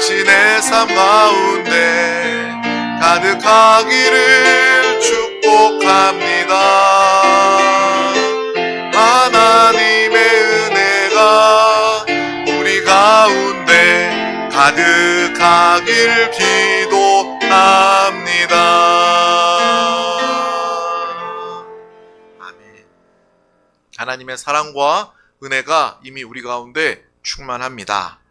당신의 삶 가운데 가득하기를 축복합니다. 하나님의 은혜가 우리 가운데 가득하길 기도합니다. 아멘. 하나님의 사랑과 은혜가 이미 우리 가운데 충만합니다.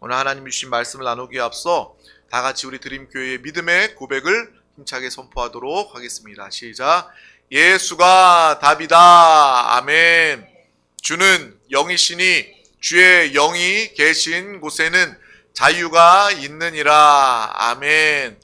오늘 하나님이 주신 말씀을 나누기에 앞서 다 같이 우리 드림교회의 믿음의 고백을 힘차게 선포하도록 하겠습니다. 시작. 예수가 답이다. 아멘. 주는 영이시니 주의 영이 계신 곳에는 자유가 있느니라. 아멘.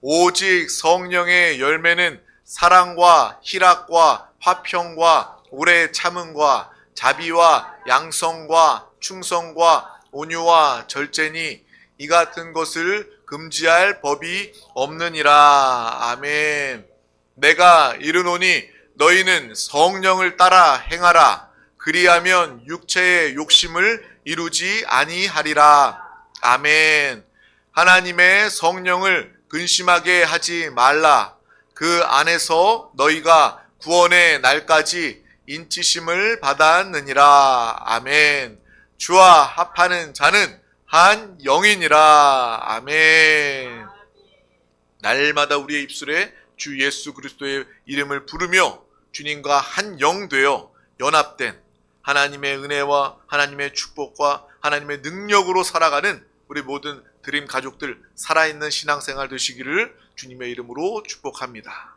오직 성령의 열매는 사랑과 희락과 화평과 오래 참음과 자비와 양성과 충성과 온유와 절제니 이 같은 것을 금지할 법이 없느니라. 아멘. 내가 이르노니 너희는 성령을 따라 행하라. 그리하면 육체의 욕심을 이루지 아니하리라. 아멘. 하나님의 성령을 근심하게 하지 말라. 그 안에서 너희가 구원의 날까지 인치심을 받았느니라. 아멘. 주와 합하는 자는 한 영이니라. 아멘. 날마다 우리의 입술에 주 예수 그리스도의 이름을 부르며 주님과 한 영 되어 연합된 하나님의 은혜와 하나님의 축복과 하나님의 능력으로 살아가는 우리 모든 드림 가족들 살아있는 신앙생활 되시기를 주님의 이름으로 축복합니다.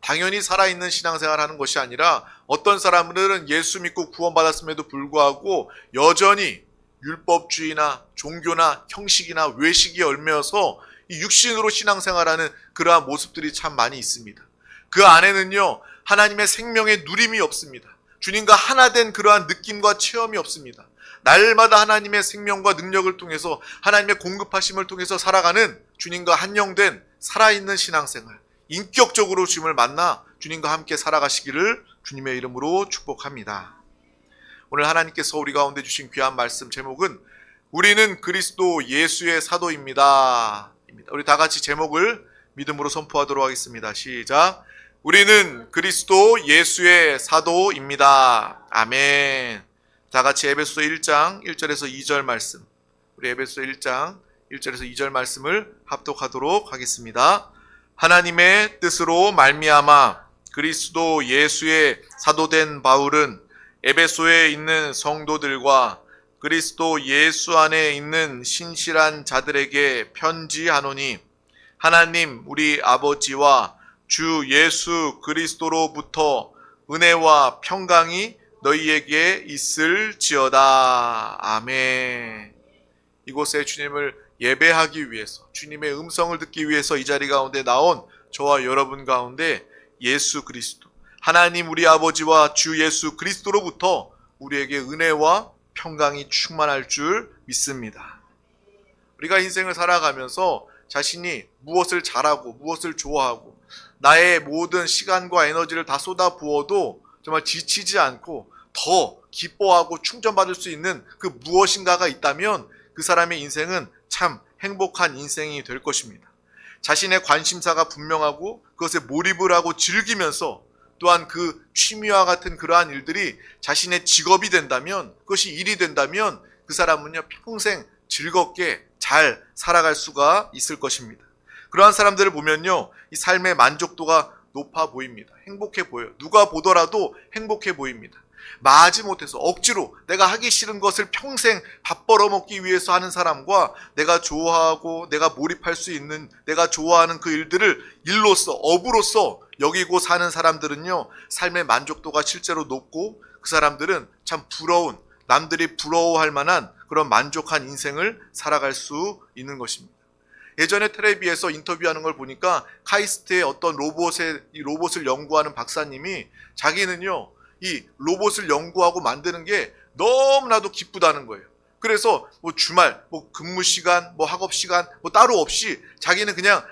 당연히 살아있는 신앙생활 하는 것이 아니라 어떤 사람들은 예수 믿고 구원받았음에도 불구하고 여전히 율법주의나 종교나 형식이나 외식이 얽매여서 이 육신으로 신앙생활하는 그러한 모습들이 참 많이 있습니다. 그 안에는요 하나님의 생명의 누림이 없습니다. 주님과 하나 된 그러한 느낌과 체험이 없습니다. 날마다 하나님의 생명과 능력을 통해서 하나님의 공급하심을 통해서 살아가는 주님과 한영된 살아있는 신앙생활, 인격적으로 주님을 만나 주님과 함께 살아가시기를 주님의 이름으로 축복합니다. 오늘 하나님께서 우리 가운데 주신 귀한 말씀 제목은 우리는 그리스도 예수의 사도입니다. 우리 다 같이 제목을 믿음으로 선포하도록 하겠습니다. 시작. 우리는 그리스도 예수의 사도입니다. 아멘. 다 같이 에베소 1장 1절에서 2절 말씀, 우리 에베소 1장 1절에서 2절 말씀을 합독하도록 하겠습니다. 하나님의 뜻으로 말미암아 그리스도 예수의 사도된 바울은 에베소에 있는 성도들과 그리스도 예수 안에 있는 신실한 자들에게 편지하노니 하나님 우리 아버지와 주 예수 그리스도로부터 은혜와 평강이 너희에게 있을지어다. 아멘. 이곳에 주님을 예배하기 위해서, 주님의 음성을 듣기 위해서 이 자리 가운데 나온 저와 여러분 가운데 예수 그리스도, 하나님 우리 아버지와 주 예수 그리스도로부터 우리에게 은혜와 평강이 충만할 줄 믿습니다. 우리가 인생을 살아가면서 자신이 무엇을 잘하고 무엇을 좋아하고 나의 모든 시간과 에너지를 다 쏟아 부어도 정말 지치지 않고 더 기뻐하고 충전받을 수 있는 그 무엇인가가 있다면 그 사람의 인생은 참 행복한 인생이 될 것입니다. 자신의 관심사가 분명하고 그것에 몰입을 하고 즐기면서 또한 그 취미와 같은 그러한 일들이 자신의 직업이 된다면, 그것이 일이 된다면 그 사람은요 평생 즐겁게 잘 살아갈 수가 있을 것입니다. 그러한 사람들을 보면요 이 삶의 만족도가 높아 보입니다. 행복해 보여요. 누가 보더라도 행복해 보입니다. 마지 못해서 억지로 내가 하기 싫은 것을 평생 밥 벌어먹기 위해서 하는 사람과 내가 좋아하고 내가 몰입할 수 있는 내가 좋아하는 그 일들을 일로서 업으로서 여기고 사는 사람들은요 삶의 만족도가 실제로 높고 그 사람들은 참 부러운, 남들이 부러워할 만한 그런 만족한 인생을 살아갈 수 있는 것입니다. 예전에 텔레비에서 인터뷰하는 걸 보니까 카이스트의 어떤 로봇을 연구하는 박사님이 자기는요 이 로봇을 연구하고 만드는 게 너무나도 기쁘다는 거예요. 그래서 뭐 주말, 뭐 근무 시간, 뭐 학업 시간 뭐 따로 없이 자기는 그냥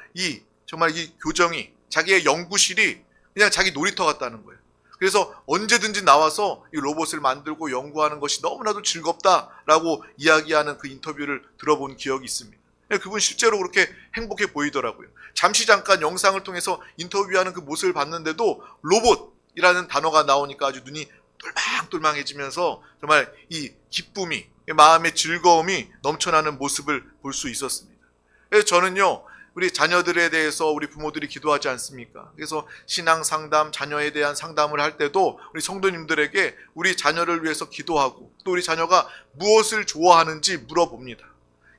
정말 이 교정이 자기의 연구실이 그냥 자기 놀이터 같다는 거예요. 그래서 언제든지 나와서 이 로봇을 만들고 연구하는 것이 너무나도 즐겁다라고 이야기하는 그 인터뷰를 들어본 기억이 있습니다. 그분 실제로 그렇게 행복해 보이더라고요. 잠시 잠깐 영상을 통해서 인터뷰하는 그 모습을 봤는데도 로봇이라는 단어가 나오니까 아주 눈이 똘망똘망해지면서 정말 이 기쁨이, 마음의 즐거움이 넘쳐나는 모습을 볼 수 있었습니다. 그래서 저는요, 우리 자녀들에 대해서 우리 부모들이 기도하지 않습니까? 그래서 신앙 상담, 자녀에 대한 상담을 할 때도 우리 성도님들에게 우리 자녀를 위해서 기도하고 또 우리 자녀가 무엇을 좋아하는지 물어봅니다.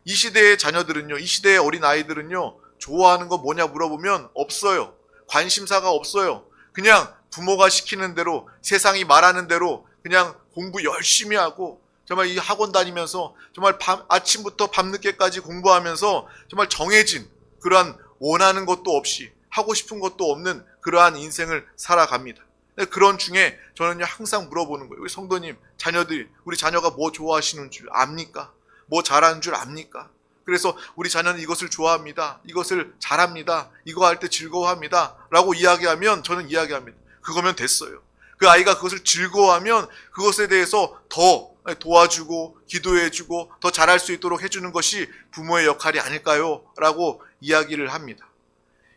이 시대의 자녀들은요, 이 시대의 어린 아이들은요, 좋아하는 거 뭐냐 물어보면 없어요. 관심사가 없어요. 그냥 부모가 시키는 대로, 세상이 말하는 대로 그냥 공부 열심히 하고 정말 이 학원 다니면서 정말 아침부터 밤늦게까지 공부하면서 정말 정해진 그러한 원하는 것도 없이 하고 싶은 것도 없는 그러한 인생을 살아갑니다. 그런 중에 저는요, 항상 물어보는 거예요. 우리 성도님, 자녀들이, 우리 자녀가 뭐 좋아하시는 줄 압니까? 뭐 잘하는 줄 압니까? 그래서 우리 자녀는 이것을 좋아합니다. 이것을 잘합니다. 이거 할 때 즐거워합니다. 라고 이야기하면 저는 이야기합니다. 그거면 됐어요. 그 아이가 그것을 즐거워하면 그것에 대해서 더 도와주고 기도해주고 더 잘할 수 있도록 해주는 것이 부모의 역할이 아닐까요? 라고 이야기를 합니다.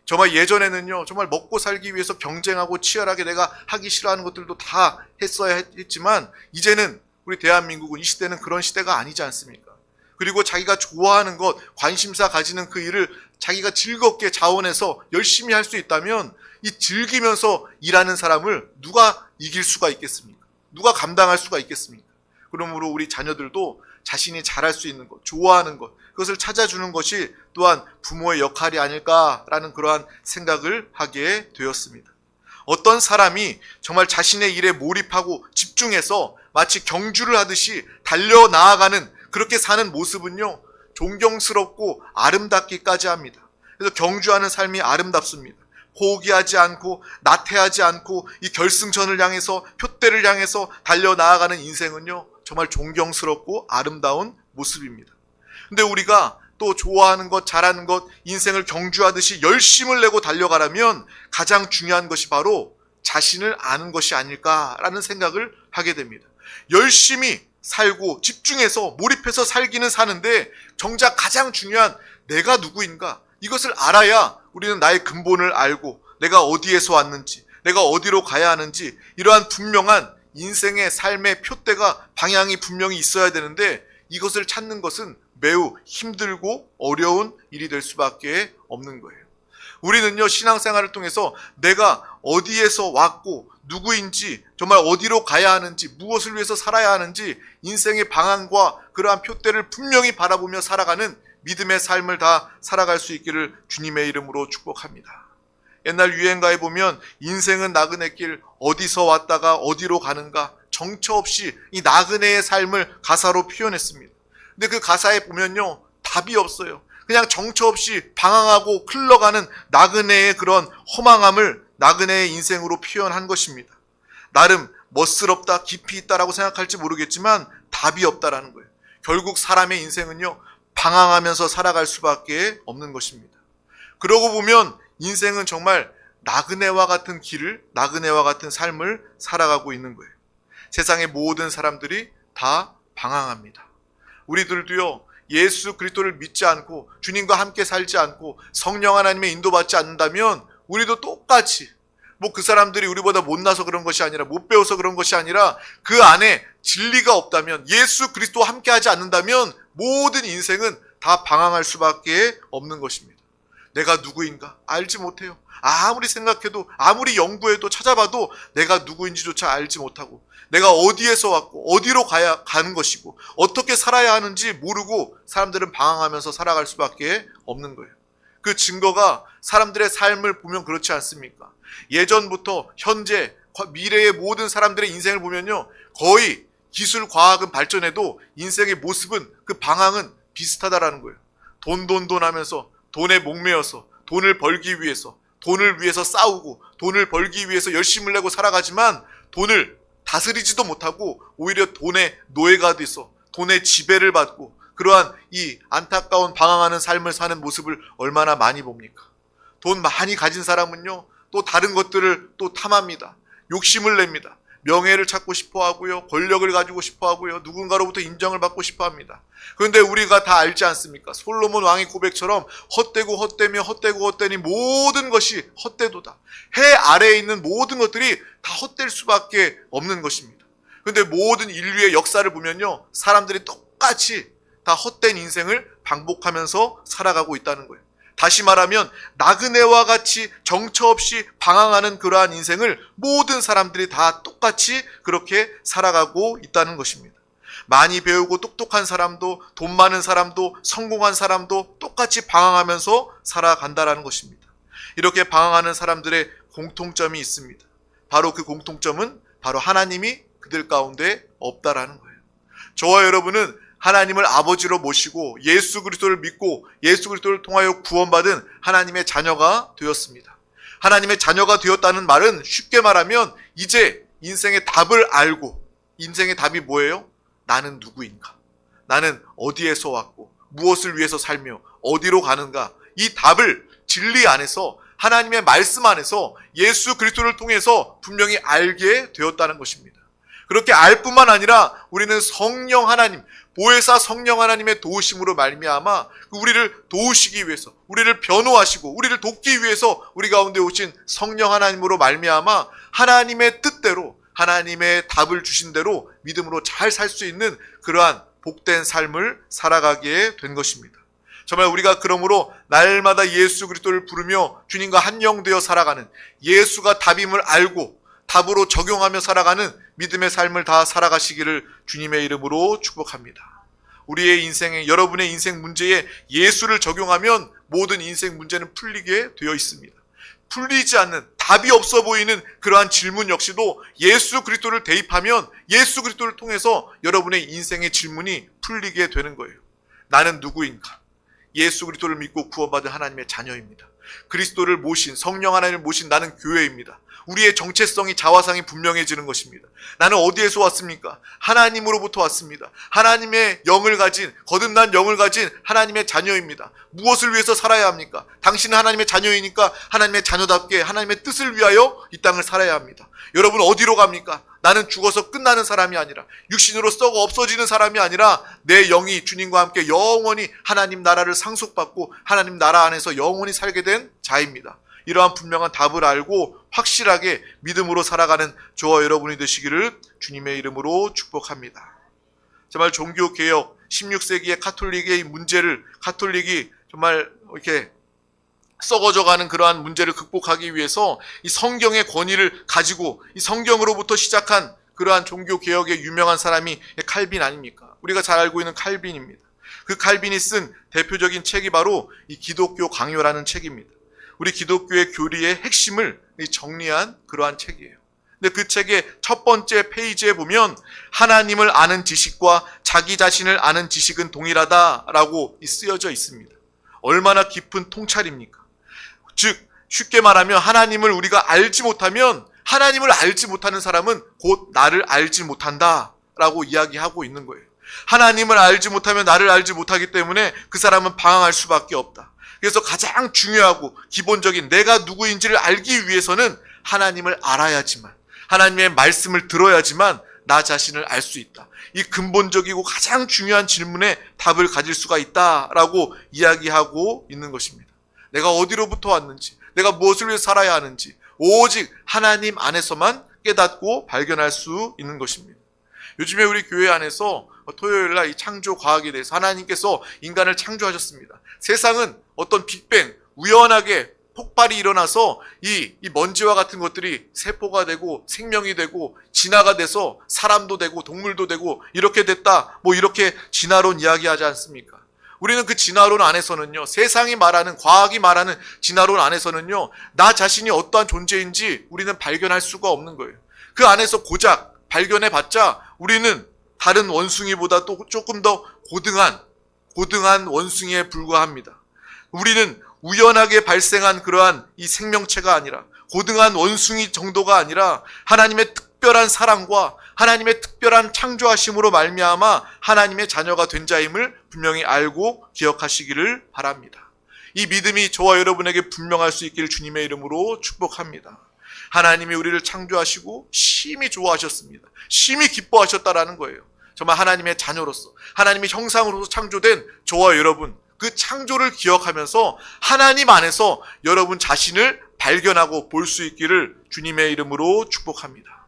정말 예전에는요, 정말 먹고 살기 위해서 경쟁하고 치열하게 내가 하기 싫어하는 것들도 다 했어야 했지만 이제는 우리 대한민국은, 이 시대는 그런 시대가 아니지 않습니까? 그리고 자기가 좋아하는 것, 관심사 가지는 그 일을 자기가 즐겁게 자원해서 열심히 할 수 있다면 이 즐기면서 일하는 사람을 누가 이길 수가 있겠습니까? 누가 감당할 수가 있겠습니까? 그러므로 우리 자녀들도 자신이 잘할 수 있는 것, 좋아하는 것, 그것을 찾아주는 것이 또한 부모의 역할이 아닐까라는 그러한 생각을 하게 되었습니다. 어떤 사람이 정말 자신의 일에 몰입하고 집중해서 마치 경주를 하듯이 달려나아가는, 그렇게 사는 모습은요, 존경스럽고 아름답기까지 합니다. 그래서 경주하는 삶이 아름답습니다. 포기하지 않고 나태하지 않고 이 결승선을 향해서, 표대를 향해서 달려나아가는 인생은요, 정말 존경스럽고 아름다운 모습입니다. 근데 우리가 또 좋아하는 것, 잘하는 것, 인생을 경주하듯이 열심을 내고 달려가려면 가장 중요한 것이 바로 자신을 아는 것이 아닐까라는 생각을 하게 됩니다. 열심히 살고 집중해서 몰입해서 살기는 사는데 정작 가장 중요한 내가 누구인가, 이것을 알아야 우리는 나의 근본을 알고 내가 어디에서 왔는지, 내가 어디로 가야 하는지, 이러한 분명한 인생의 삶의 표대가, 방향이 분명히 있어야 되는데 이것을 찾는 것은 매우 힘들고 어려운 일이 될 수밖에 없는 거예요. 우리는요, 신앙생활을 통해서 내가 어디에서 왔고 누구인지, 정말 어디로 가야 하는지, 무엇을 위해서 살아야 하는지 인생의 방향과 그러한 표대를 분명히 바라보며 살아가는 믿음의 삶을 다 살아갈 수 있기를 주님의 이름으로 축복합니다. 옛날 유행가에 보면 인생은 나그네 길, 어디서 왔다가 어디로 가는가, 정처 없이 이 나그네의 삶을 가사로 표현했습니다. 근데 그 가사에 보면요, 답이 없어요. 그냥 정처 없이 방황하고 흘러가는 나그네의 그런 허망함을 나그네의 인생으로 표현한 것입니다. 나름 멋스럽다, 깊이 있다라고 생각할지 모르겠지만 답이 없다라는 거예요. 결국 사람의 인생은요, 방황하면서 살아갈 수밖에 없는 것입니다. 그러고 보면 인생은 정말 나그네와 같은 길을, 나그네와 같은 삶을 살아가고 있는 거예요. 세상의 모든 사람들이 다 방황합니다. 우리들도요, 예수 그리스도를 믿지 않고 주님과 함께 살지 않고 성령 하나님의 인도받지 않는다면 우리도 똑같이, 뭐 그 사람들이 우리보다 못나서 그런 것이 아니라, 못 배워서 그런 것이 아니라, 그 안에 진리가 없다면, 예수 그리스도와 함께 하지 않는다면 모든 인생은 다 방황할 수밖에 없는 것입니다. 내가 누구인가 알지 못해요. 아무리 생각해도, 아무리 연구해도, 찾아봐도 내가 누구인지조차 알지 못하고, 내가 어디에서 왔고 어디로 가는 것이고 어떻게 살아야 하는지 모르고 사람들은 방황하면서 살아갈 수밖에 없는 거예요. 그 증거가 사람들의 삶을 보면 그렇지 않습니까? 예전부터 현재, 미래의 모든 사람들의 인생을 보면요, 거의 기술, 과학은 발전해도 인생의 모습은, 그 방향은 비슷하다라는 거예요. 돈 하면서 돈에 목매어서 돈을 벌기 위해서, 돈을 위해서 싸우고 돈을 벌기 위해서 열심을 내고 살아가지만 돈을 다스리지도 못하고 오히려 돈의 노예가 돼서 돈의 지배를 받고 그러한 이 안타까운 방황하는 삶을 사는 모습을 얼마나 많이 봅니까? 돈 많이 가진 사람은요, 또 다른 것들을 또 탐합니다. 욕심을 냅니다. 명예를 찾고 싶어 하고요. 권력을 가지고 싶어 하고요. 누군가로부터 인정을 받고 싶어 합니다. 그런데 우리가 다 알지 않습니까? 솔로몬 왕의 고백처럼 헛되고 헛되며 헛되고 헛되니 모든 것이 헛되도다. 해 아래에 있는 모든 것들이 다 헛될 수밖에 없는 것입니다. 그런데 모든 인류의 역사를 보면요, 사람들이 똑같이 다 헛된 인생을 반복하면서 살아가고 있다는 거예요. 다시 말하면 나그네와 같이 정처 없이 방황하는 그러한 인생을 모든 사람들이 다 똑같이 그렇게 살아가고 있다는 것입니다. 많이 배우고 똑똑한 사람도, 돈 많은 사람도, 성공한 사람도 똑같이 방황하면서 살아간다는 것입니다. 이렇게 방황하는 사람들의 공통점이 있습니다. 바로 그 공통점은 바로 하나님이 그들 가운데 없다라는 거예요. 저와 여러분은 하나님을 아버지로 모시고 예수 그리스도를 믿고 예수 그리스도를 통하여 구원받은 하나님의 자녀가 되었습니다. 하나님의 자녀가 되었다는 말은 쉽게 말하면 이제 인생의 답을 알고, 인생의 답이 뭐예요? 나는 누구인가? 나는 어디에서 왔고 무엇을 위해서 살며 어디로 가는가? 이 답을 진리 안에서, 하나님의 말씀 안에서 예수 그리스도를 통해서 분명히 알게 되었다는 것입니다. 그렇게 알 뿐만 아니라 우리는 성령 하나님, 보혜사 성령 하나님의 도우심으로 말미암아 우리를 도우시기 위해서, 우리를 변호하시고 우리를 돕기 위해서 우리 가운데 오신 성령 하나님으로 말미암아 하나님의 뜻대로, 하나님의 답을 주신 대로 믿음으로 잘 살 수 있는 그러한 복된 삶을 살아가게 된 것입니다. 정말 우리가 그러므로 날마다 예수 그리스도를 부르며 주님과 한영되어 살아가는, 예수가 답임을 알고 답으로 적용하며 살아가는 믿음의 삶을 다 살아가시기를 주님의 이름으로 축복합니다. 우리의 인생에, 여러분의 인생 문제에 예수를 적용하면 모든 인생 문제는 풀리게 되어 있습니다. 풀리지 않는, 답이 없어 보이는 그러한 질문 역시도 예수 그리스도를 대입하면 예수 그리스도를 통해서 여러분의 인생의 질문이 풀리게 되는 거예요. 나는 누구인가? 예수 그리스도를 믿고 구원받은 하나님의 자녀입니다. 그리스도를 모신, 성령 하나님을 모신 나는 교회입니다. 우리의 정체성이, 자화상이 분명해지는 것입니다. 나는 어디에서 왔습니까? 하나님으로부터 왔습니다. 하나님의 영을 가진, 거듭난 영을 가진 하나님의 자녀입니다. 무엇을 위해서 살아야 합니까? 당신은 하나님의 자녀이니까 하나님의 자녀답게 하나님의 뜻을 위하여 이 땅을 살아야 합니다. 여러분 어디로 갑니까? 나는 죽어서 끝나는 사람이 아니라, 육신으로 썩어 없어지는 사람이 아니라 내 영이 주님과 함께 영원히 하나님 나라를 상속받고 하나님 나라 안에서 영원히 살게 된 자입니다. 이러한 분명한 답을 알고 확실하게 믿음으로 살아가는 저와 여러분이 되시기를 주님의 이름으로 축복합니다. 정말 종교개혁, 16세기의 카톨릭의 문제를, 카톨릭이 정말 이렇게 썩어져가는 그러한 문제를 극복하기 위해서 이 성경의 권위를 가지고 이 성경으로부터 시작한 그러한 종교개혁의 유명한 사람이 칼빈 아닙니까? 우리가 잘 알고 있는 칼빈입니다. 그 칼빈이 쓴 대표적인 책이 바로 이 기독교 강요라는 책입니다. 우리 기독교의 교리의 핵심을 정리한 그러한 책이에요. 근데 그 책의 첫 번째 페이지에 보면 하나님을 아는 지식과 자기 자신을 아는 지식은 동일하다라고 쓰여져 있습니다. 얼마나 깊은 통찰입니까? 즉 쉽게 말하면 하나님을 우리가 알지 못하면, 하나님을 알지 못하는 사람은 곧 나를 알지 못한다라고 이야기하고 있는 거예요. 하나님을 알지 못하면 나를 알지 못하기 때문에 그 사람은 방황할 수밖에 없다. 그래서 가장 중요하고 기본적인 내가 누구인지를 알기 위해서는 하나님을 알아야지만, 하나님의 말씀을 들어야지만 나 자신을 알 수 있다. 이 근본적이고 가장 중요한 질문에 답을 가질 수가 있다라고 이야기하고 있는 것입니다. 내가 어디로부터 왔는지, 내가 무엇을 위해 살아야 하는지 오직 하나님 안에서만 깨닫고 발견할 수 있는 것입니다. 요즘에 우리 교회 안에서 토요일날 이 창조 과학에 대해서, 하나님께서 인간을 창조하셨습니다. 세상은 어떤 빅뱅, 우연하게 폭발이 일어나서 이 먼지와 같은 것들이 세포가 되고 생명이 되고 진화가 돼서 사람도 되고 동물도 되고 이렇게 됐다, 뭐 이렇게 진화론 이야기하지 않습니까? 우리는 그 진화론 안에서는요, 세상이 말하는, 과학이 말하는 진화론 안에서는요, 나 자신이 어떠한 존재인지 우리는 발견할 수가 없는 거예요. 그 안에서 고작 발견해봤자 우리는 다른 원숭이보다 또 조금 더 고등한 원숭이에 불과합니다. 우리는 우연하게 발생한 그러한 이 생명체가 아니라, 고등한 원숭이 정도가 아니라 하나님의 특별한 사랑과 하나님의 특별한 창조하심으로 말미암아 하나님의 자녀가 된 자임을 분명히 알고 기억하시기를 바랍니다. 이 믿음이 저와 여러분에게 분명할 수 있기를 주님의 이름으로 축복합니다. 하나님이 우리를 창조하시고 심히 좋아하셨습니다. 심히 기뻐하셨다라는 거예요. 정말 하나님의 자녀로서, 하나님의 형상으로서 창조된 저와 여러분, 그 창조를 기억하면서 하나님 안에서 여러분 자신을 발견하고 볼 수 있기를 주님의 이름으로 축복합니다.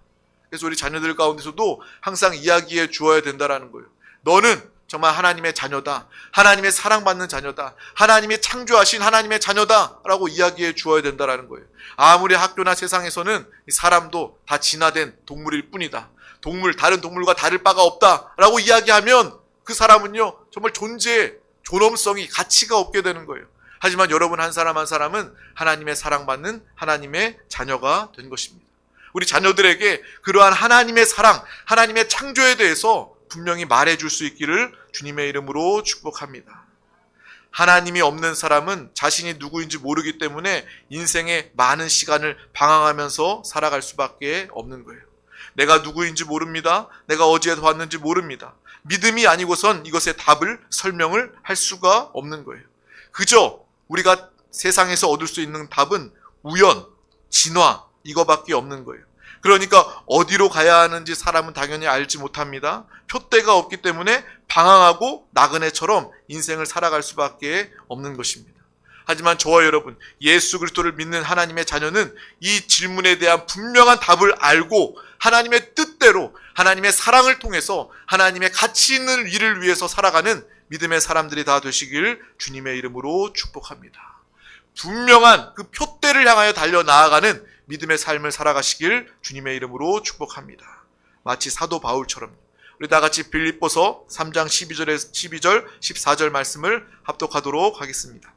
그래서 우리 자녀들 가운데서도 항상 이야기해 주어야 된다라는 거예요. 너는 정말 하나님의 자녀다. 하나님의 사랑받는 자녀다. 하나님의 창조하신 하나님의 자녀다. 라고 이야기해 주어야 된다라는 거예요. 아무리 학교나 세상에서는 사람도 다 진화된 동물일 뿐이다. 다른 동물과 다를 바가 없다. 라고 이야기하면 그 사람은요, 정말 존재의 존엄성이 가치가 없게 되는 거예요. 하지만 여러분 한 사람 한 사람은 하나님의 사랑받는 하나님의 자녀가 된 것입니다. 우리 자녀들에게 그러한 하나님의 사랑, 하나님의 창조에 대해서 분명히 말해줄 수 있기를 주님의 이름으로 축복합니다. 하나님이 없는 사람은 자신이 누구인지 모르기 때문에 인생의 많은 시간을 방황하면서 살아갈 수밖에 없는 거예요. 내가 누구인지 모릅니다. 내가 어디에서 왔는지 모릅니다. 믿음이 아니고선 이것의 답을 설명을 할 수가 없는 거예요. 그저 우리가 세상에서 얻을 수 있는 답은 우연, 진화 이거밖에 없는 거예요. 그러니까 어디로 가야 하는지 사람은 당연히 알지 못합니다. 표대가 없기 때문에 방황하고 나그네처럼 인생을 살아갈 수밖에 없는 것입니다. 하지만 저와 여러분, 예수 그리스도를 믿는 하나님의 자녀는 이 질문에 대한 분명한 답을 알고 하나님의 뜻대로 하나님의 사랑을 통해서 하나님의 가치 있는 일을 위해서 살아가는 믿음의 사람들이 다 되시길 주님의 이름으로 축복합니다. 분명한 그 표대를 향하여 달려나아가는 믿음의 삶을 살아가시길 주님의 이름으로 축복합니다. 마치 사도 바울처럼 우리 다 같이 빌립보서 3장 12절 14절 말씀을 합독하도록 하겠습니다.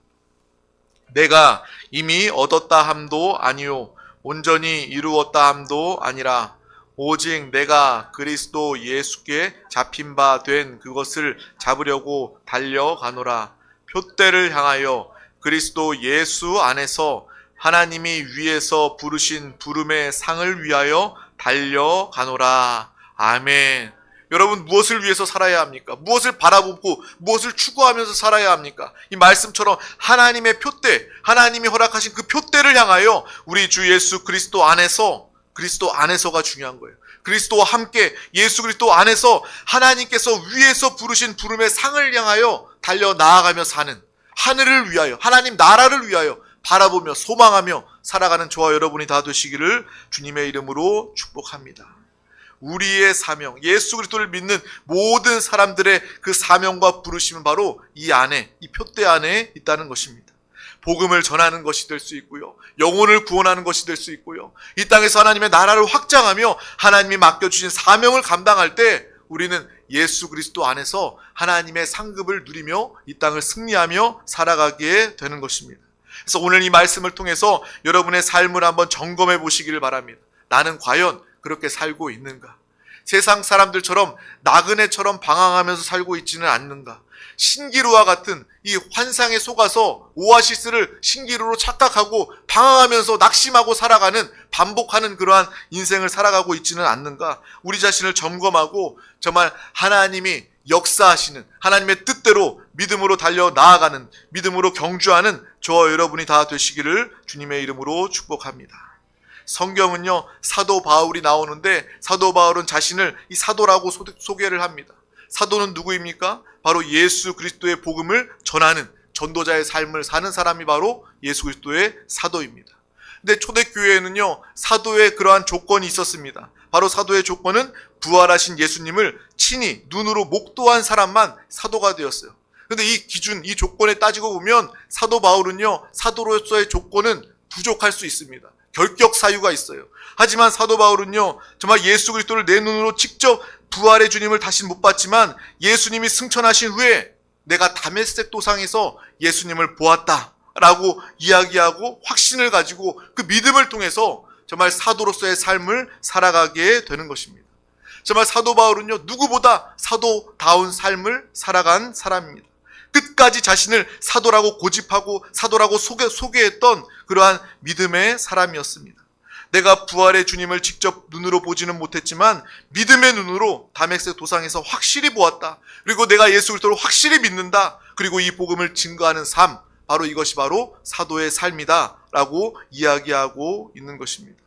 내가 이미 얻었다 함도 아니요 온전히 이루었다 함도 아니라 오직 내가 그리스도 예수께 잡힌 바 된 그것을 잡으려고 달려가노라. 표대를 향하여 그리스도 예수 안에서 하나님이 위에서 부르신 부름의 상을 위하여 달려가노라. 아멘. 여러분 무엇을 위해서 살아야 합니까? 무엇을 바라보고 무엇을 추구하면서 살아야 합니까? 이 말씀처럼 하나님의 표대, 하나님이 허락하신 그 표대를 향하여 우리 주 예수 그리스도 안에서가 중요한 거예요. 그리스도와 함께 예수 그리스도 안에서 하나님께서 위에서 부르신 부름의 상을 향하여 달려나아가며 사는, 하늘을 위하여, 하나님 나라를 위하여 바라보며 소망하며 살아가는 저와 여러분이 다 되시기를 주님의 이름으로 축복합니다. 우리의 사명, 예수 그리스도를 믿는 모든 사람들의 그 사명과 부르심은 바로 이 안에, 이 표대 안에 있다는 것입니다. 복음을 전하는 것이 될 수 있고요. 영혼을 구원하는 것이 될 수 있고요. 이 땅에서 하나님의 나라를 확장하며 하나님이 맡겨주신 사명을 감당할 때 우리는 예수 그리스도 안에서 하나님의 상급을 누리며 이 땅을 승리하며 살아가게 되는 것입니다. 그래서 오늘 이 말씀을 통해서 여러분의 삶을 한번 점검해 보시기를 바랍니다. 나는 과연 그렇게 살고 있는가? 세상 사람들처럼 나그네처럼 방황하면서 살고 있지는 않는가? 신기루와 같은 이 환상에 속아서 오아시스를 신기루로 착각하고 방황하면서 낙심하고 살아가는, 반복하는 그러한 인생을 살아가고 있지는 않는가? 우리 자신을 점검하고 정말 하나님이 역사하시는 하나님의 뜻대로 믿음으로 달려 나아가는, 믿음으로 경주하는 저와 여러분이 다 되시기를 주님의 이름으로 축복합니다. 성경은요, 사도 바울이 나오는데 사도 바울은 자신을 이 사도라고 소개를 합니다. 사도는 누구입니까? 바로 예수 그리스도의 복음을 전하는 전도자의 삶을 사는 사람이 바로 예수 그리스도의 사도입니다. 근데 초대교회에는요, 사도의 그러한 조건이 있었습니다. 바로 사도의 조건은 부활하신 예수님을 친히 눈으로 목도한 사람만 사도가 되었어요. 근데 이 기준, 이 조건에 따지고 보면 사도 바울은요, 사도로서의 조건은 부족할 수 있습니다. 결격 사유가 있어요. 하지만 사도 바울은요, 정말 예수 그리스도를 내 눈으로 직접 부활의 주님을 다시 못 봤지만 예수님이 승천하신 후에 내가 다메섹 도상에서 예수님을 보았다 라고 이야기하고 확신을 가지고 그 믿음을 통해서 정말 사도로서의 삶을 살아가게 되는 것입니다. 정말 사도 바울은요, 누구보다 사도다운 삶을 살아간 사람입니다. 끝까지 자신을 사도라고 고집하고 사도라고 소개했던 그러한 믿음의 사람이었습니다. 내가 부활의 주님을 직접 눈으로 보지는 못했지만 믿음의 눈으로 다메섹 도상에서 확실히 보았다. 그리고 내가 예수 그리스도를 확실히 믿는다. 그리고 이 복음을 증거하는 삶, 바로 이것이 바로 사도의 삶이다 라고 이야기하고 있는 것입니다.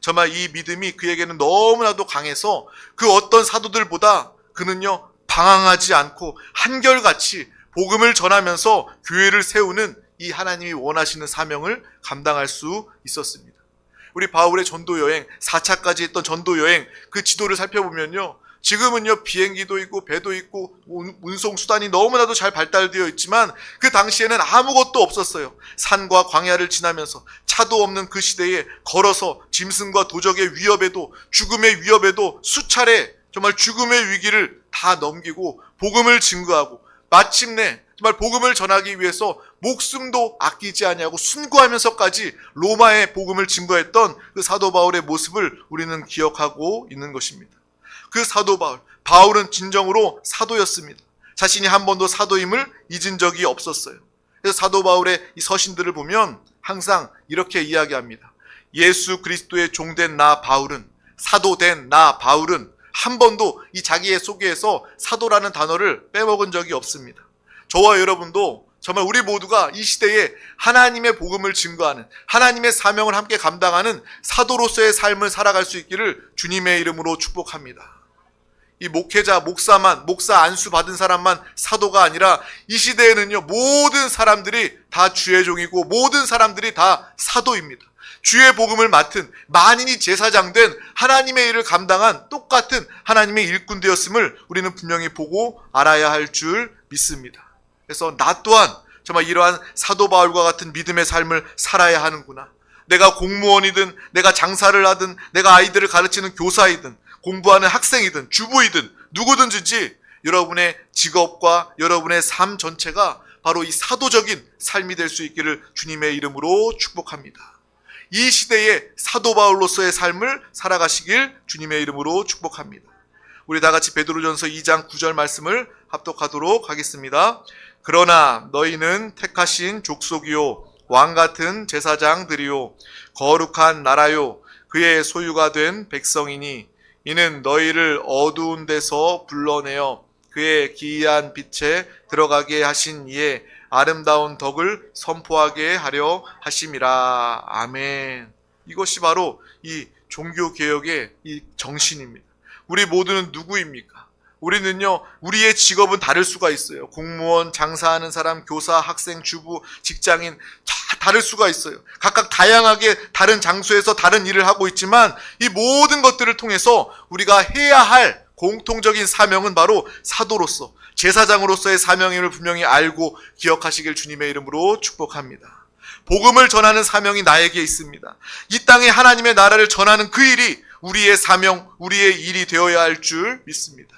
정말 이 믿음이 그에게는 너무나도 강해서 그 어떤 사도들보다 그는요 방황하지 않고 한결같이 복음을 전하면서 교회를 세우는 이 하나님이 원하시는 사명을 감당할 수 있었습니다. 우리 바울의 전도 여행, 4차까지 했던 전도 여행 그 지도를 살펴보면요, 지금은요 비행기도 있고 배도 있고 운송 수단이 너무나도 잘 발달되어 있지만 그 당시에는 아무것도 없었어요. 산과 광야를 지나면서 차도 없는 그 시대에 걸어서 짐승과 도적의 위협에도, 죽음의 위협에도 수차례 정말 죽음의 위기를 다 넘기고 복음을 증거하고 마침내 정말 복음을 전하기 위해서 목숨도 아끼지 아니하고 순교하면서까지 로마의 복음을 증거했던 그 사도 바울의 모습을 우리는 기억하고 있는 것입니다. 그 사도 바울은 진정으로 사도였습니다. 자신이 한 번도 사도임을 잊은 적이 없었어요. 그래서 사도 바울의 이 서신들을 보면 항상 이렇게 이야기합니다. 예수 그리스도의 종된 나 바울은, 사도된 나 바울은 한 번도 이 자기의 소개에서 사도라는 단어를 빼먹은 적이 없습니다. 저와 여러분도 정말 우리 모두가 이 시대에 하나님의 복음을 증거하는, 하나님의 사명을 함께 감당하는 사도로서의 삶을 살아갈 수 있기를 주님의 이름으로 축복합니다. 이 목회자, 목사 안수 받은 사람만 사도가 아니라 이 시대에는요 모든 사람들이 다 주의 종이고 모든 사람들이 다 사도입니다. 주의 복음을 맡은 만인이 제사장 된 하나님의 일을 감당한 똑같은 하나님의 일꾼 되었음을 우리는 분명히 보고 알아야 할 줄 믿습니다. 그래서 나 또한 정말 이러한 사도 바울과 같은 믿음의 삶을 살아야 하는구나. 내가 공무원이든 내가 장사를 하든 내가 아이들을 가르치는 교사이든 공부하는 학생이든 주부이든 누구든지 여러분의 직업과 여러분의 삶 전체가 바로 이 사도적인 삶이 될 수 있기를 주님의 이름으로 축복합니다. 이 시대에 사도 바울로서의 삶을 살아가시길 주님의 이름으로 축복합니다. 우리 다 같이 베드로전서 2장 9절 말씀을 합독하도록 하겠습니다. 그러나 너희는 택하신 족속이요 왕같은 제사장들이요 거룩한 나라요 그의 소유가 된 백성이니 이는 너희를 어두운 데서 불러내어 그의 기이한 빛에 들어가게 하신 이의 아름다운 덕을 선포하게 하려 하심이라. 아멘. 이것이 바로 이 종교개혁의 이 정신입니다. 우리 모두는 누구입니까? 우리는요, 우리의 직업은 다를 수가 있어요. 공무원, 장사하는 사람, 교사, 학생, 주부, 직장인 다 다를 수가 있어요. 각각 다양하게 다른 장소에서 다른 일을 하고 있지만 이 모든 것들을 통해서 우리가 해야 할 공통적인 사명은 바로 사도로서, 제사장으로서의 사명임을 분명히 알고 기억하시길 주님의 이름으로 축복합니다. 복음을 전하는 사명이 나에게 있습니다. 이 땅에 하나님의 나라를 전하는 그 일이 우리의 사명, 우리의 일이 되어야 할 줄 믿습니다.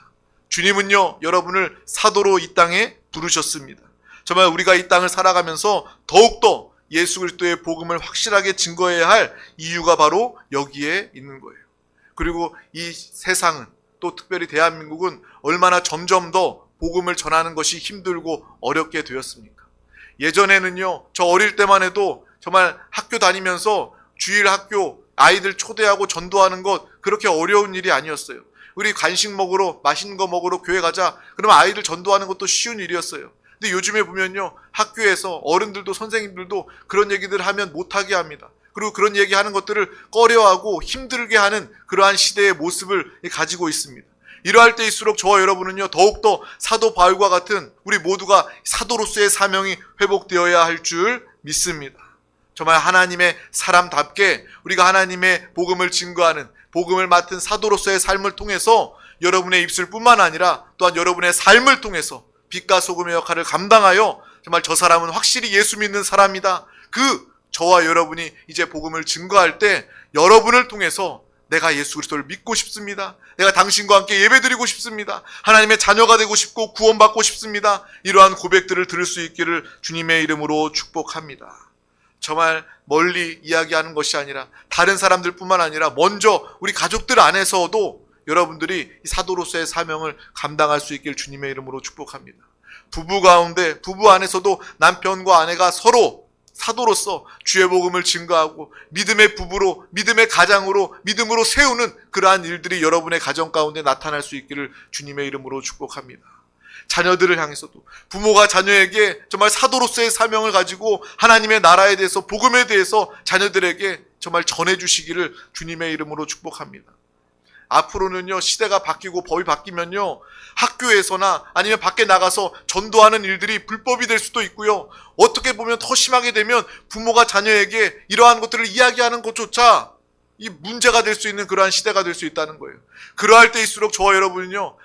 주님은요, 여러분을 사도로 이 땅에 부르셨습니다. 정말 우리가 이 땅을 살아가면서 더욱더 예수 그리스도의 복음을 확실하게 증거해야 할 이유가 바로 여기에 있는 거예요. 그리고 이 세상은, 또 특별히 대한민국은 얼마나 점점 더 복음을 전하는 것이 힘들고 어렵게 되었습니까? 예전에는요, 저 어릴 때만 해도 정말 학교 다니면서 주일 학교 아이들 초대하고 전도하는 것 그렇게 어려운 일이 아니었어요. 우리 간식 먹으러, 맛있는 거 먹으러 교회 가자. 그러면 아이들 전도하는 것도 쉬운 일이었어요. 근데 요즘에 보면요, 학교에서 어른들도 선생님들도 그런 얘기들 하면 못하게 합니다. 그리고 그런 얘기하는 것들을 꺼려하고 힘들게 하는 그러한 시대의 모습을 가지고 있습니다. 이러할 때일수록 저와 여러분은요, 더욱더 사도 바울과 같은 우리 모두가 사도로서의 사명이 회복되어야 할 줄 믿습니다. 정말 하나님의 사람답게 우리가 하나님의 복음을 증거하는, 복음을 맡은 사도로서의 삶을 통해서 여러분의 입술뿐만 아니라 또한 여러분의 삶을 통해서 빛과 소금의 역할을 감당하여 정말 저 사람은 확실히 예수 믿는 사람이다. 그 저와 여러분이 이제 복음을 증거할 때 여러분을 통해서 내가 예수 그리스도를 믿고 싶습니다. 내가 당신과 함께 예배드리고 싶습니다. 하나님의 자녀가 되고 싶고 구원받고 싶습니다. 이러한 고백들을 들을 수 있기를 주님의 이름으로 축복합니다. 정말 멀리 이야기하는 것이 아니라 다른 사람들뿐만 아니라 먼저 우리 가족들 안에서도 여러분들이 이 사도로서의 사명을 감당할 수 있길 주님의 이름으로 축복합니다. 부부 가운데, 부부 안에서도 남편과 아내가 서로 사도로서 주의 복음을 증거하고 믿음의 부부로, 믿음의 가장으로, 믿음으로 세우는 그러한 일들이 여러분의 가정 가운데 나타날 수 있기를 주님의 이름으로 축복합니다. 자녀들을 향해서도 부모가 자녀에게 정말 사도로서의 사명을 가지고 하나님의 나라에 대해서, 복음에 대해서 자녀들에게 정말 전해주시기를 주님의 이름으로 축복합니다. 앞으로는요, 시대가 바뀌고 법이 바뀌면요, 학교에서나 아니면 밖에 나가서 전도하는 일들이 불법이 될 수도 있고요, 어떻게 보면 더 심하게 되면 부모가 자녀에게 이러한 것들을 이야기하는 것조차 이 문제가 될 수 있는 그러한 시대가 될 수 있다는 거예요. 그러할 때일수록 저와 여러분은요,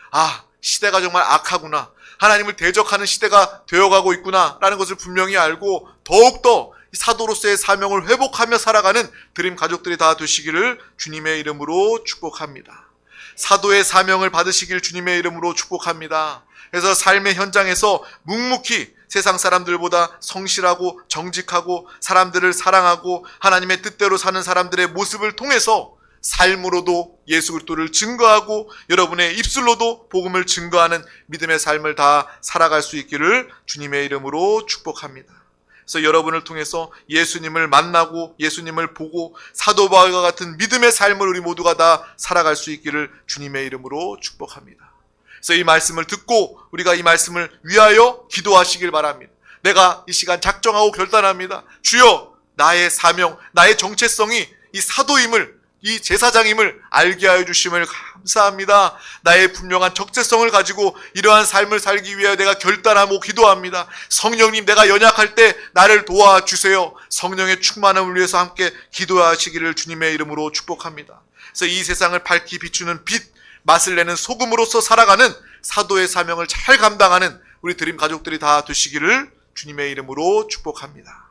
시대가 정말 악하구나, 하나님을 대적하는 시대가 되어가고 있구나 라는 것을 분명히 알고 더욱더 사도로서의 사명을 회복하며 살아가는 드림 가족들이 다 되시기를 주님의 이름으로 축복합니다. 사도의 사명을 받으시길 주님의 이름으로 축복합니다. 그래서 삶의 현장에서 묵묵히 세상 사람들보다 성실하고 정직하고 사람들을 사랑하고 하나님의 뜻대로 사는 사람들의 모습을 통해서 삶으로도 예수 그리스도를 증거하고 여러분의 입술로도 복음을 증거하는 믿음의 삶을 다 살아갈 수 있기를 주님의 이름으로 축복합니다. 그래서 여러분을 통해서 예수님을 만나고 예수님을 보고 사도 바울과 같은 믿음의 삶을 우리 모두가 다 살아갈 수 있기를 주님의 이름으로 축복합니다. 그래서 이 말씀을 듣고 우리가 이 말씀을 위하여 기도하시길 바랍니다. 내가 이 시간 작정하고 결단합니다. 주여, 나의 사명, 나의 정체성이 이 사도임을, 이 제사장임을 알게 하여 주심을 감사합니다. 나의 분명한 적재성을 가지고 이러한 삶을 살기 위하여 내가 결단하고 기도합니다. 성령님, 내가 연약할 때 나를 도와주세요. 성령의 충만함을 위해서 함께 기도하시기를 주님의 이름으로 축복합니다. 그래서 이 세상을 밝히 비추는 빛, 맛을 내는 소금으로서 살아가는 사도의 사명을 잘 감당하는 우리 드림 가족들이 다 되시기를 주님의 이름으로 축복합니다.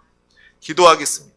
기도하겠습니다.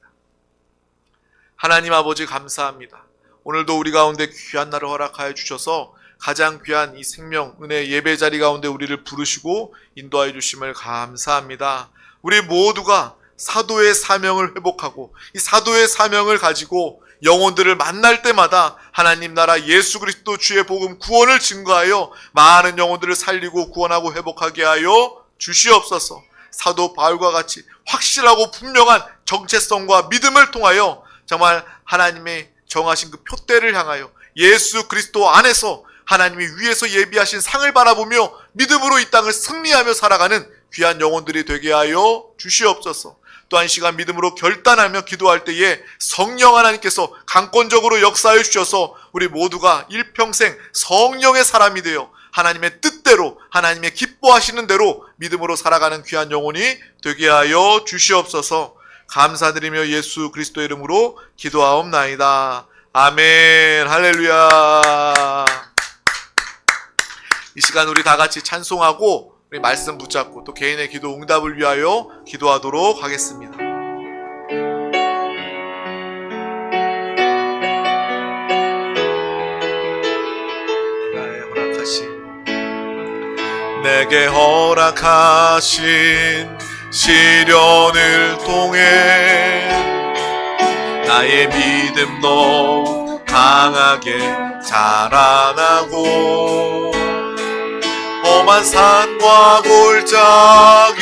하나님 아버지, 감사합니다. 오늘도 우리 가운데 귀한 날을 허락하여 주셔서 가장 귀한 이 생명, 은혜, 예배 자리 가운데 우리를 부르시고 인도하여 주심을 감사합니다. 우리 모두가 사도의 사명을 회복하고 이 사도의 사명을 가지고 영혼들을 만날 때마다 하나님 나라 예수 그리스도 주의 복음 구원을 증거하여 많은 영혼들을 살리고 구원하고 회복하게 하여 주시옵소서. 사도 바울과 같이 확실하고 분명한 정체성과 믿음을 통하여 정말 하나님의 정하신 그 표대를 향하여 예수 그리스도 안에서 하나님이 위에서 예비하신 상을 바라보며 믿음으로 이 땅을 승리하며 살아가는 귀한 영혼들이 되게 하여 주시옵소서. 또한 시간 믿음으로 결단하며 기도할 때에 성령 하나님께서 강권적으로 역사해 주셔서 우리 모두가 일평생 성령의 사람이 되어 하나님의 뜻대로 하나님의 기뻐하시는 대로 믿음으로 살아가는 귀한 영혼이 되게 하여 주시옵소서. 감사드리며 예수 그리스도의 이름으로 기도하옵나이다. 아멘. 할렐루야. 이 시간 우리 다 같이 찬송하고 우리 말씀 붙잡고 또 개인의 기도 응답을 위하여 기도하도록 하겠습니다. 내게 허락하신 시련을 통해 나의 믿음도 강하게 자라나고 험한 산과 골짜기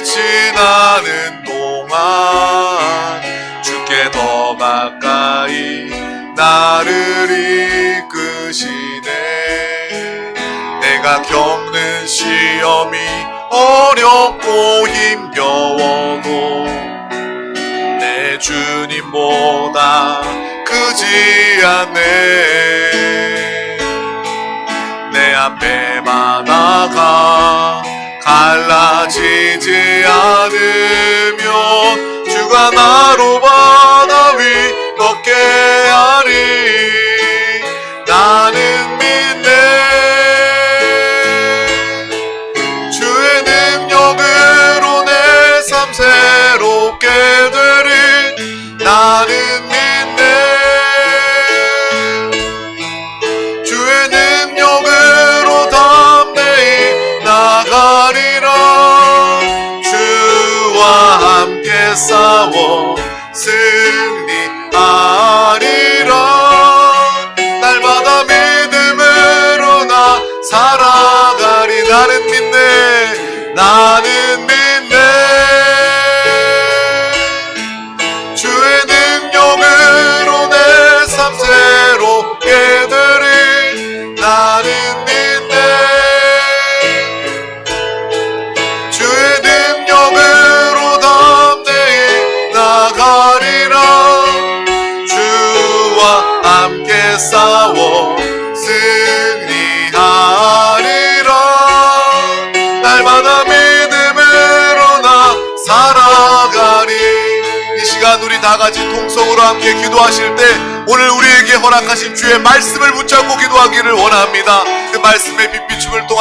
지나는 동안 주께 더 가까이 나를 이끄시네. 내가 겪는 시험이 어렵고 힘겨워도 내 주님보다 크지 않네. 내 앞에 바다가 갈라지지 않으면 주가 나로 바다 위 걷게 하리. 나는 믿네. 주의 능력으로 내 삶 새롭게 되리. 나는 믿네. 주의 능력으로 담대히 나가리라. 주와 함께 싸워 승리하리라. 날마다 믿음으로 나 살아가리. 나는 믿네. 나는 믿네. 주의 능력으로 내 삶 새롭게 되리. 나는 믿네. 주의 능력으로 담대히 나가리라. 같이 통성으로 함께 기도하실 때 오늘 우리에게 허락하신 주의 말씀을 붙잡고 기도하기를 원합니다. 그 말씀의 빛비춤을 통한